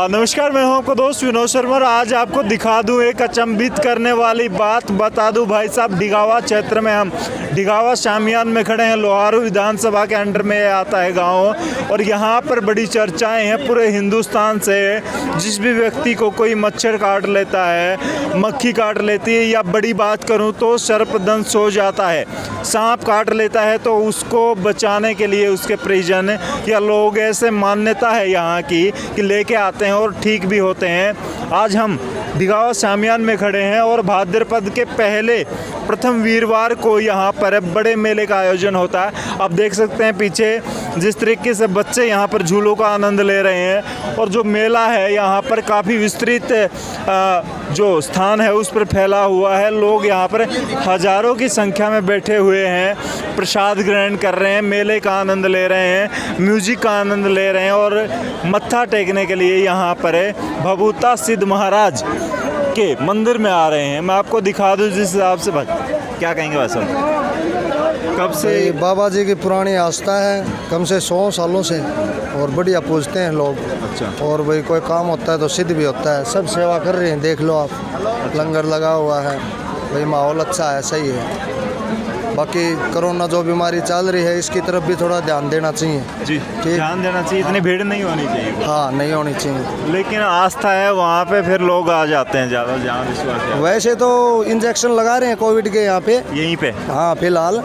नमस्कार, मैं हूं आपका दोस्त विनोद शर्मा और आज आपको दिखा दूं एक अचंभित करने वाली बात बता दूं। भाई साहब, डिगावा क्षेत्र में हम डिगावा शामियान में खड़े हैं। लोहारू विधानसभा के अंडर में आता है गांव और यहां पर बड़ी चर्चाएं हैं पूरे हिंदुस्तान से। जिस भी व्यक्ति को कोई मच्छर काट लेता है, मक्खी काट लेती है, या बड़ी बात करूं तो सर्पदंश हो जाता है, सांप काट लेता है, तो उसको बचाने के लिए उसके परिजन या लोग, ऐसे मान्यता है यहाँ की कि लेके आते हैं और ठीक भी होते हैं। आज हम डिगावा शामियान में खड़े हैं और भाद्रपद के पहले प्रथम वीरवार को यहाँ पर बड़े मेले का आयोजन होता है। आप देख सकते हैं पीछे जिस तरीके से बच्चे यहाँ पर झूलों का आनंद ले रहे हैं और जो मेला है यहाँ पर काफ़ी विस्तृत जो स्थान है उस पर फैला हुआ है। लोग यहाँ पर हजारों की संख्या में बैठे हुए हैं, प्रसाद ग्रहण कर रहे हैं, मेले का आनंद ले रहे हैं, म्यूजिक का आनंद ले रहे हैं और मत्था टेकने के लिए यहाँ पर भभूता सिद्ध महाराज के मंदिर में आ रहे हैं। मैं आपको दिखा दूं जिस हिसाब से। भाई क्या कहेंगे वैसे, कब से बाबा जी की पुरानी आस्था है, कम से 100 सालों से, और बढ़िया पूजते हैं लोग। अच्छा। और भाई कोई काम होता है तो सिद्ध भी होता है। सब सेवा कर रहे हैं, देख लो आप, लंगर लगा हुआ है, भाई माहौल अच्छा है, सही है। बाकी कोरोना जो बीमारी चल रही है इसकी तरफ भी थोड़ा ध्यान देना चाहिए। जी, ध्यान देना चाहिए, इतनी भीड़ नहीं होनी चाहिए। हाँ, नहीं होनी चाहिए, लेकिन आस्था है वहाँ पे, फिर लोग आ जाते हैं ज़्यादा, जहाँ विश्वास है। वैसे तो इंजेक्शन लगा रहे हैं कोविड के यहाँ पे, यहीं पे। हाँ फिलहाल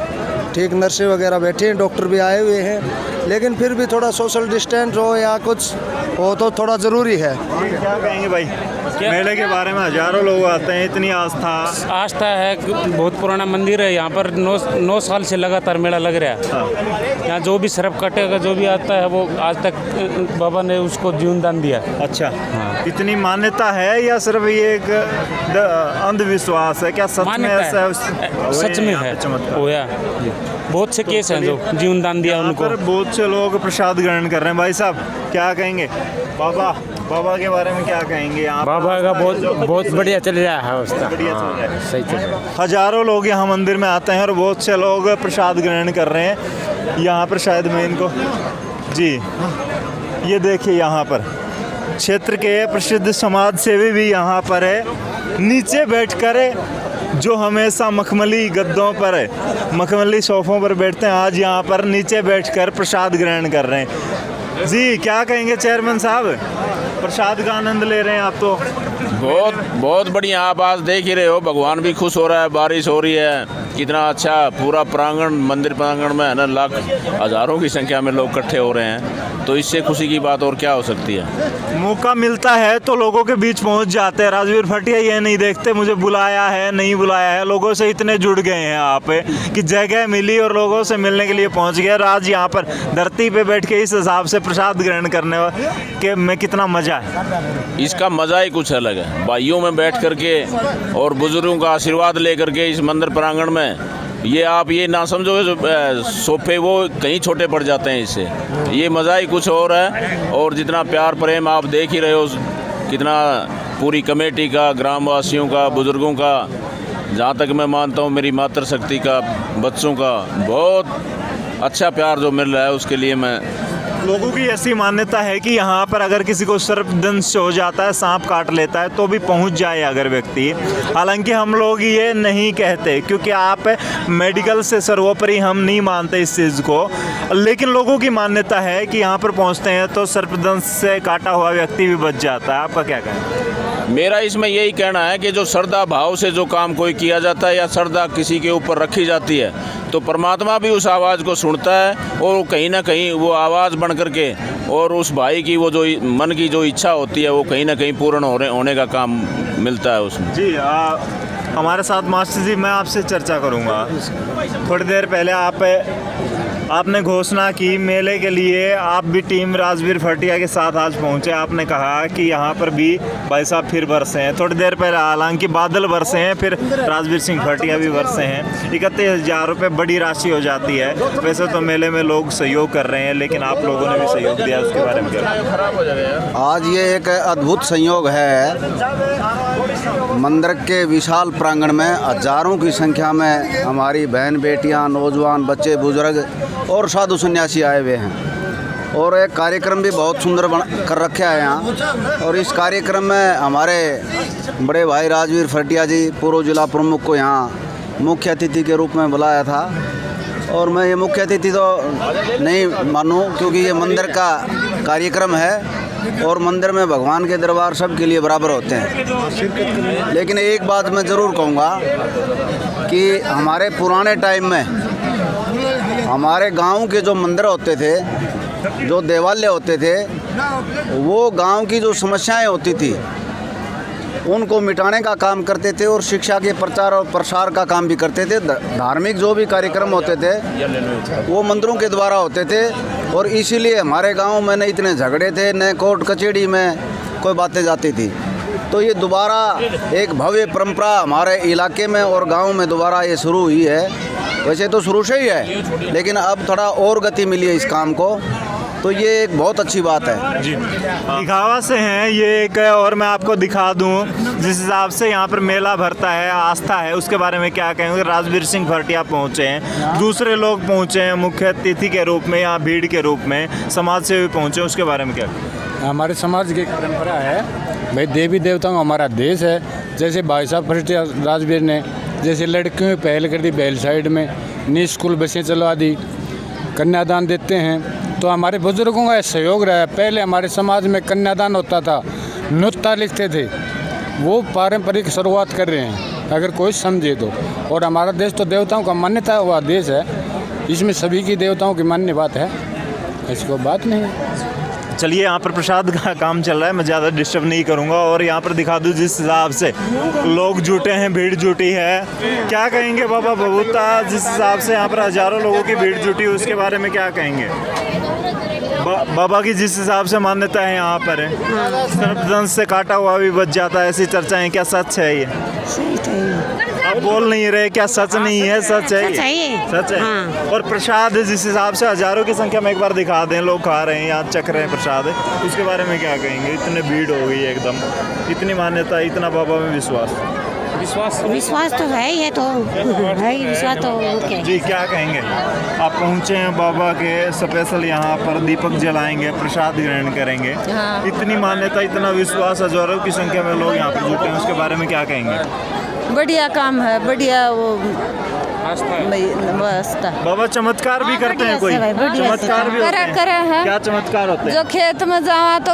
ठीक, नर्सें वगैरह बैठी हैं, डॉक्टर भी आए हुए हैं, लेकिन फिर भी थोड़ा सोशल डिस्टेंस हो या कुछ हो तो थोड़ा ज़रूरी है। क्या कहेंगे भाई मेले के बारे में? हजारों लोग आते हैं, इतनी आस्था है। बहुत पुराना मंदिर है, यहाँ पर 9 साल से लगातार मेला लग रहा है। हाँ। यहाँ जो भी सर्प कटेगा, जो भी आता है, वो आज तक बाबा ने उसको जीवन दान दिया। अच्छा। हाँ। इतनी मान्यता है या सिर्फ ये एक अंधविश्वास है? क्या सच में ऐसा है? सच में है, होया। बहुत से केस हैं जो जीवन दान दिया उनको। बहुत से लोग प्रसाद ग्रहण कर रहे हैं। भाई साहब क्या कहेंगे? बाबा के बारे में क्या कहेंगे? बाबा का बहुत बढ़िया चल रहा है, अवस्था बढ़िया चल रहा है, सही चल रहा है। हजारों लोग यहाँ मंदिर में आते हैं और बहुत से लोग प्रसाद ग्रहण कर रहे हैं। यहाँ पर शायद मैं इनको, जी ये देखिए, यहाँ पर क्षेत्र के प्रसिद्ध समाज सेवी भी यहाँ पर है। नीचे बैठकर जो हमेशा मखमली गद्दों पर, मखमली सोफ़ों पर बैठते हैं, आज यहाँ पर नीचे बैठकर प्रसाद ग्रहण कर रहे हैं। जी क्या कहेंगे चेयरमैन साहब, प्रसाद का आनंद ले रहे हैं आप तो? बहुत बढ़िया। आप आज देख ही रहे हो, भगवान भी खुश हो रहा है, बारिश हो रही है, कितना अच्छा पूरा प्रांगण, मंदिर प्रांगण में है ना, हजारों की संख्या में लोग इकट्ठे हो रहे हैं, तो इससे खुशी की बात और क्या हो सकती है। मौका मिलता है तो लोगों के बीच पहुंच जाते हैं। राजवीर भटिया ये नहीं देखते मुझे बुलाया है नहीं बुलाया है, लोगों से इतने जुड़ गए हैं आप कि जगह मिली और लोगों से मिलने के लिए पहुंच गए। आज यहाँ पर धरती पे बैठ के इस हिसाब से प्रसाद ग्रहण करने के में कितना मजा है। इसका मजा ही कुछ अलग है। भाइयों में बैठ करके और बुजुर्गों का आशीर्वाद लेकर के इस मंदिर प्रांगण में, ये आप ये ना समझो सोफे वो कहीं छोटे पड़ जाते हैं इससे। ये मज़ा ही कुछ और है। और जितना प्यार प्रेम आप देख ही रहे हो, कितना पूरी कमेटी का, ग्रामवासियों का, बुजुर्गों का, जहाँ तक मैं मानता हूँ मेरी मातृशक्ति का, बच्चों का, बहुत अच्छा प्यार जो मिल रहा है, उसके लिए मैं। लोगों की ऐसी मान्यता है कि यहाँ पर अगर किसी को सर्पदंश हो जाता है, सांप काट लेता है, तो भी पहुँच जाए अगर व्यक्ति। हालांकि हम लोग ये नहीं कहते क्योंकि आप मेडिकल से सर्वोपरि हम नहीं मानते इस चीज़ को, लेकिन लोगों की मान्यता है कि यहाँ पर पहुँचते हैं तो सर्पदंश से काटा हुआ व्यक्ति भी बच जाता है। आपका क्या कहना है? मेरा इसमें यही कहना है कि जो श्रद्धा भाव से जो काम कोई किया जाता है या श्रद्धा किसी के ऊपर रखी जाती है तो परमात्मा भी उस आवाज़ को सुनता है और कहीं ना कहीं वो आवाज़ बन करके और उस भाई की वो जो मन की जो इच्छा होती है वो कहीं ना कहीं पूर्ण होने का काम मिलता है उसमें। जी हमारे साथ मास्टर जी, मैं आपसे चर्चा करूंगा। थोड़ी देर पहले आपने घोषणा की मेले के लिए, आप भी टीम राजवीर फटिया के साथ आज पहुंचे। आपने कहा कि यहाँ पर भी भाई साहब फिर बरसे हैं। थोड़ी देर पहले हालांकि बादल बरसे हैं, फिर राजवीर सिंह फटिया भी बरसे हैं। 31,000 रुपये बड़ी राशि हो जाती है। वैसे तो मेले में लोग सहयोग कर रहे हैं, लेकिन आप लोगों ने भी सहयोग दिया, उसके बारे में क्या? आज ये एक अद्भुत संयोग है। मंदिर के विशाल प्रांगण में हजारों की संख्या में हमारी बहन बेटियां, नौजवान, बच्चे, बुजुर्ग और साधु सन्यासी आए हुए हैं और एक कार्यक्रम भी बहुत सुंदर कर रखा है यहाँ। और इस कार्यक्रम में हमारे बड़े भाई राजवीर फटिया जी, पूर्व जिला प्रमुख को यहाँ मुख्य अतिथि के रूप में बुलाया था। और मैं ये मुख्य अतिथि तो नहीं मानूँ, क्योंकि ये मंदिर का कार्यक्रम है और मंदिर में भगवान के दरबार सब के लिए बराबर होते हैं। लेकिन एक बात मैं ज़रूर कहूँगा कि हमारे पुराने टाइम में हमारे गांव के जो मंदिर होते थे, जो देवालय होते थे, वो गांव की जो समस्याएं होती थी उनको मिटाने का काम करते थे और शिक्षा के प्रचार और प्रसार का काम भी करते थे। धार्मिक जो भी कार्यक्रम होते थे वो मंदिरों के द्वारा होते थे और इसीलिए हमारे गांव में न इतने झगड़े थे, न कोर्ट कचहरी में कोई बातें जाती थी। तो ये दोबारा एक भव्य परंपरा हमारे इलाके में और गांव में दोबारा ये शुरू हुई है। वैसे तो शुरू से ही है, लेकिन अब थोड़ा और गति मिली है इस काम को, तो ये एक बहुत अच्छी बात है। जी, दिखावा से हैं ये एक, और मैं आपको दिखा दूं जिस हिसाब से यहाँ पर मेला भरता है, आस्था है, उसके बारे में क्या कहेंगे? राजवीर सिंह फटिया पहुँचे हैं, दूसरे लोग पहुँचे हैं मुख्य अतिथि के रूप में या भीड़ के रूप में, समाज से भी पहुँचे, उसके बारे में क्या? हमारे समाज की परंपरा है भाई, देवी देवताओं का हमारा देश है। जैसे भाई साहब फटिया राजवीर ने जैसे लड़कियों में पहल कर दी, बेल साइड में निःशुल्क बसें चलवा दी, कन्यादान देते हैं। तो हमारे बुजुर्गों का सहयोग रहा है। पहले हमारे समाज में कन्यादान होता था, नुक्ता लिखते थे, वो पारंपरिक शुरुआत कर रहे हैं अगर कोई समझे तो। और हमारा देश तो देवताओं का मान्यता हुआ देश है, इसमें सभी की देवताओं की मान्य बात है, ऐसी कोई बात नहीं है। चलिए, यहाँ पर प्रसाद का काम चल रहा है, मैं ज़्यादा डिस्टर्ब नहीं करूँगा। और यहाँ पर दिखा दूँ जिस हिसाब से लोग जुटे हैं, भीड़ जुटी है, क्या कहेंगे बाबा बबूता? जिस हिसाब से यहाँ पर हज़ारों लोगों की भीड़ जुटी है, उसके बारे में क्या कहेंगे? बाबा की जिस हिसाब से मान्यता है यहाँ पर, सर्पदंश से काटा हुआ भी बच जाता है, ऐसी चर्चाएं, क्या सच है ये? आप बोल नहीं रहे, क्या सच नहीं है? सच है, सच है। हाँ। और प्रसाद जिस हिसाब से हजारों की संख्या में एक बार दिखा दें, लोग खा रहे हैं, यहाँ चख रहे हैं प्रसाद, उसके बारे में क्या कहेंगे? इतने भीड़ हो गई है एकदम, इतनी मान्यता, इतना बाबा में विश्वास तो है ही है, तो है ही विश्वास तो क्या? जी, क्या कहेंगे? आप पहुँचे हैं बाबा के स्पेशल, यहाँ पर दीपक जलाएंगे, प्रसाद ग्रहण करेंगे। हाँ। इतनी मान्यता, इतना विश्वास, हजारों की संख्या में लोग यहाँ पर जुटे हैं, उसके बारे में क्या कहेंगे? बढ़िया काम है, बढ़िया वो बाबा चमत्कार भी करते हैं, कोई चमत्कार भी करे हैं? क्या चमत्कार होते हैं? जो खेत में जावा तो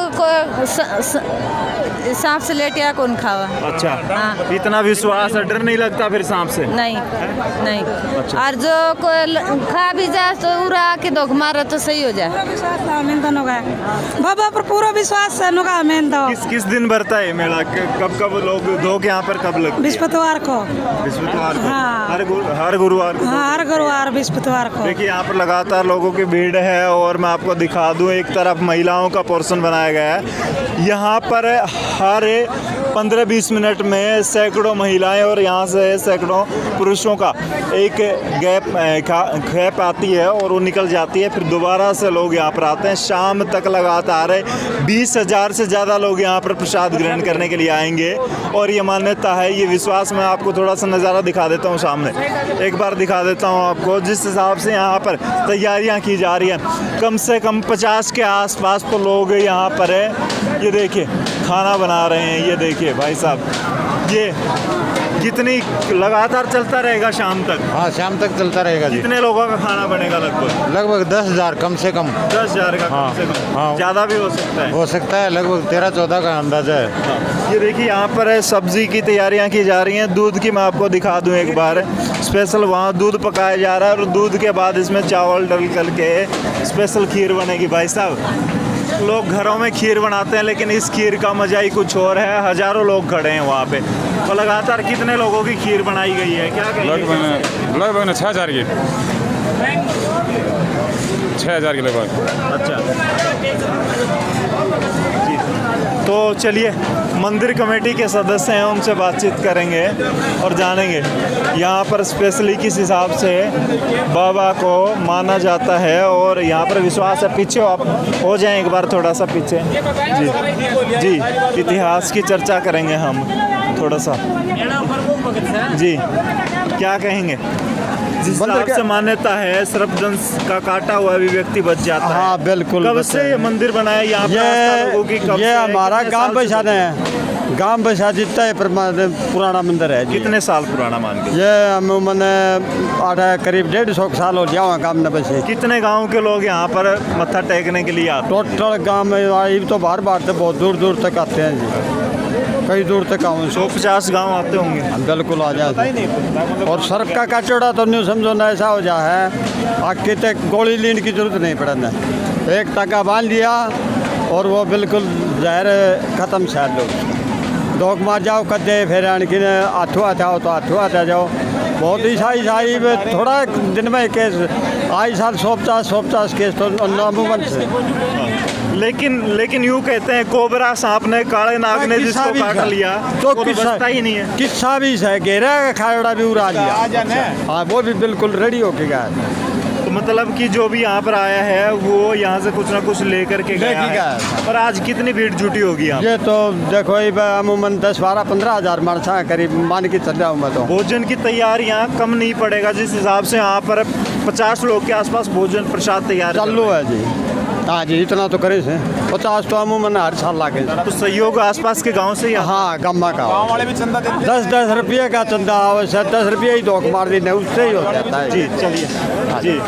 सांप से लेटिया कौन खावा। अच्छा। हाँ। इतना विश्वास है, डर नहीं लगता फिर सांप से? नहीं नहीं। अच्छा। और जो कोई खा भी जाए तो उड़ा के दो मारे तो सही हो जाए। बाबा पर पूरा विश्वास है। किस दिन भरता है मेला? कब लोग धो के यहाँ पर कब लगते? बृहस्पतिवार को। हाँ। हर गुरुवार को? हाँ, हर गुरुवार बृहस्पतिवार को। देखिए, यहाँ पर लगातार लोगों की भीड़ है और मैं आपको दिखा दूँ, एक तरफ महिलाओं का पोर्शन बनाया गया है। यहाँ पर हर 15-20 मिनट में सैकड़ों महिलाएं और यहाँ से सैकड़ों पुरुषों का एक गैप आती है और वो निकल जाती है, फिर दोबारा से लोग यहाँ पर आते हैं। शाम तक लगातार 20,000 से ज़्यादा लोग यहाँ पर प्रसाद ग्रहण करने के लिए आएंगे और ये मान्यता है, ये विश्वास। मैं आपको थोड़ा सा नज़ारा दिखा देता हूँ, सामने एक बार दिखा देता हूँ आपको। जिस हिसाब से यहाँ पर तैयारियाँ की जा रही हैं, कम से कम 50 के आसपास तो लोग यहाँ पर है। ये देखिए, खाना बना रहे हैं, ये देखिए भाई साहब, कितनी लगातार चलता रहेगा शाम तक? हाँ, शाम तक चलता रहेगा जी। कितने लोगों का खाना बनेगा लगभग? लगभग 10,000 कम से कम। 10,000 का हाँ, कम से कम? हाँ। ज़्यादा भी हो सकता है? हो सकता है, लगभग 13-14 का अंदाजा है। ये देखिए यहाँ पर है, सब्जी की तैयारियाँ की जा रही हैं। दूध की मैं आपको दिखा दूँ एक बार। स्पेशल वहाँ दूध पकाया जा रहा है और दूध के बाद इसमें चावल डल करके स्पेशल खीर बनेगी। भाई साहब, लोग घरों में खीर बनाते हैं लेकिन इस खीर का मजा ही कुछ और है। हजारों लोग खड़े हैं वहाँ पे और लगातार कितने लोगों की खीर बनाई गई है? क्या कहेंगे? लगभग 6,000 की, 6,000 के लगभग। अच्छा जी, तो चलिए मंदिर कमेटी के सदस्य हैं, उनसे बातचीत करेंगे और जानेंगे यहाँ पर स्पेशली किस हिसाब से बाबा को माना जाता है और यहाँ पर विश्वास है। पीछे आप हो जाएं एक बार, थोड़ा सा पीछे जी जी। इतिहास की चर्चा करेंगे हम थोड़ा सा जी। क्या कहेंगे? जिस हिसाब से मान्यता है सर्पदंश का काटा हुआ भी व्यक्ति बच जाता है। हाँ, बिल्कुल। कब से ये मंदिर बनाया यहाँ पर? आस्था लोगों की कब ये से है? हमारा कितने गांव साल से बसाने है। गांव बसा जितना है पुराना मंदिर है जी। कितने साल पुराना मान के? ये अमूमन 8 करीब 150 साल हो गया गांव में बसे। कितने गांव के लोग यहाँ पर मत्था टेकने के लिए आते हैं? टोटल गांव में तो बार बार से बहुत दूर दूर तक आते हैं जी। कई दूर तक आऊँ 150 गांव आते होंगे। बिल्कुल आ जाए। और सड़क का कचड़ा तो नहीं समझो ना, ऐसा हो जा है आगे तक गोली लेने की जरूरत नहीं पड़ना। एक टका बांध दिया और वो बिल्कुल जहर ख़त्म शायद लोग डोक मार जाओ कदे फिर आणखीन हाथों हाथ आओ तो हाथों हाथ आ जाओ। बहुत ही साई थोड़ा दिन में केस आई साल 150 केस तो अमूमन से। लेकिन यूँ कहते हैं कोबरा सांप ने, काले नाग ने जिसको काट लिया तो वो बचता ही नहीं है। किस्सा भी है, घेरा का खाड़ा भी उड़ा लिया। हाँ, वो भी बिल्कुल रेडी होके गया। तो मतलब कि जो भी यहाँ पर आया है वो यहाँ से कुछ ना कुछ लेकर के गया है। और आज कितनी भीड़ जुटी होगी यहाँ? ये तो देखो अमूमन 10-12-15 हज़ार मानसा करीब मान के चल रहा हूँ मैं तो। भोजन की तैयारियाँ कम नहीं पड़ेगा जिस हिसाब से यहाँ पर 50 लोग के आसपास भोजन प्रसाद तैयार चालू है जी। हाँ जी, इतना तो करे से 50 तो अमूमन हर साल लागे। तो सहयोग आसपास के गांव से ही? हाँ, गम्मा का गाँव वाले भी चंदा देते हैं। 10-10 रुपये का चंदा आवश्यक, 10 रुपये ही धोख मार देने उससे ही हो जाता है जी। चलिए जी।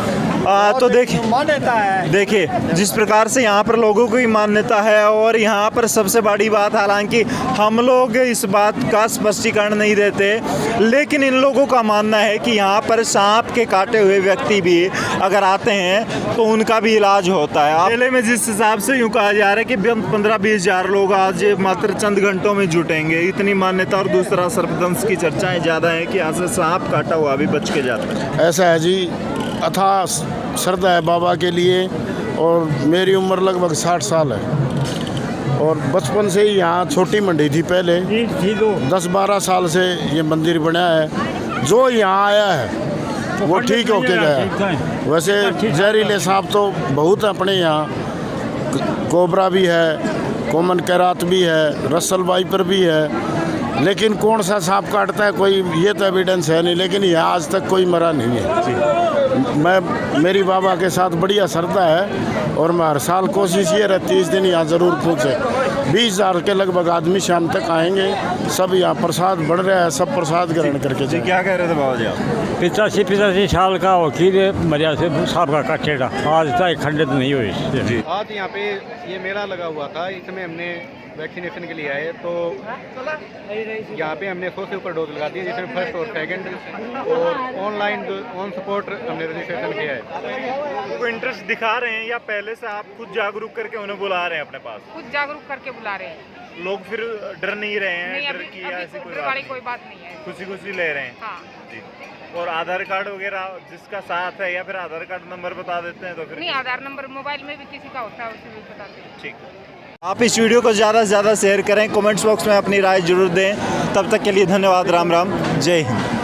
तो देखिए जिस प्रकार से यहाँ पर लोगों की मान्यता है और यहाँ पर सबसे बड़ी बात, हालांकि हम लोग इस बात का स्पष्टीकरण नहीं देते, लेकिन इन लोगों का मानना है कि यहाँ पर सांप के काटे हुए व्यक्ति भी अगर आते हैं तो उनका भी इलाज होता है। मेले में जिस हिसाब से यूँ कहा जा रहा है कि 15-20 हज़ार लोग आज मात्र चंद घंटों में जुटेंगे, इतनी मान्यता। और दूसरा सर्पदंश की चर्चाएँ ज़्यादा हैं कि यहाँ से सांप काटा हुआ भी बच के जाता है। ऐसा है जी, अथाह श्रद्धा है बाबा के लिए। और मेरी उम्र लगभग 60 साल है और बचपन से ही यहाँ छोटी मंडी थी पहले। 10-12 साल से ये मंदिर बना है। जो यहाँ आया है वो ठीक होके गया है। वैसे जहरीले सांप तो बहुत अपने यहाँ, कोबरा भी है, कॉमन कैरात भी है, रसल वाइपर भी है, लेकिन कौन सा सांप काटता है कोई ये तो एविडेंस है नहीं। लेकिन यहाँ आज तक कोई मरा नहीं है। मेरी बाबा के साथ बढ़िया श्रद्धा है और मैं हर साल कोशिश ये रहती है इस दिन यहाँ ज़रूर पहुँचे। 20,000 के लगभग आदमी शाम तक आएंगे। सब यहाँ प्रसाद बढ़ रहा है, सब प्रसाद ग्रहण करके जी। क्या कह रहे थे बाबा जी आप? 85 साल का वकील मजा से सांप का काटेगा, आज तक खंडित नहीं हुई जी। आज यहाँ पे ये मेला लगा हुआ था, इसमें हमने वैक्सीनेशन के लिए आए तो यहाँ पे हमने 100 से ऊपर डोज लगा दिए, जिसमें फर्स्ट और सेकंड और ऑनलाइन ऑन सपोर्ट हमने रजिस्ट्रेशन किया है। वो इंटरेस्ट दिखा रहे हैं या पहले से आप खुद जागरूक करके उन्हें बुला रहे हैं अपने पास? खुद जागरूक करके बुला रहे हैं। लोग फिर डर नहीं रहे हैं? नहीं, डर की ऐसी कोई बात नहीं है, खुशी ले रहे हैं। हाँ जी। और आधार कार्ड वगैरह जिसका साथ है या फिर आधार कार्ड नंबर बता देते हैं तो फिर? नहीं, आधार नंबर मोबाइल में भी किसी का होता है उसे भी बताते हैं। ठीक। आप इस वीडियो को ज़्यादा से ज़्यादा शेयर करें, कमेंट्स बॉक्स में अपनी राय जरूर दें। तब तक के लिए धन्यवाद। राम राम, जय हिंद।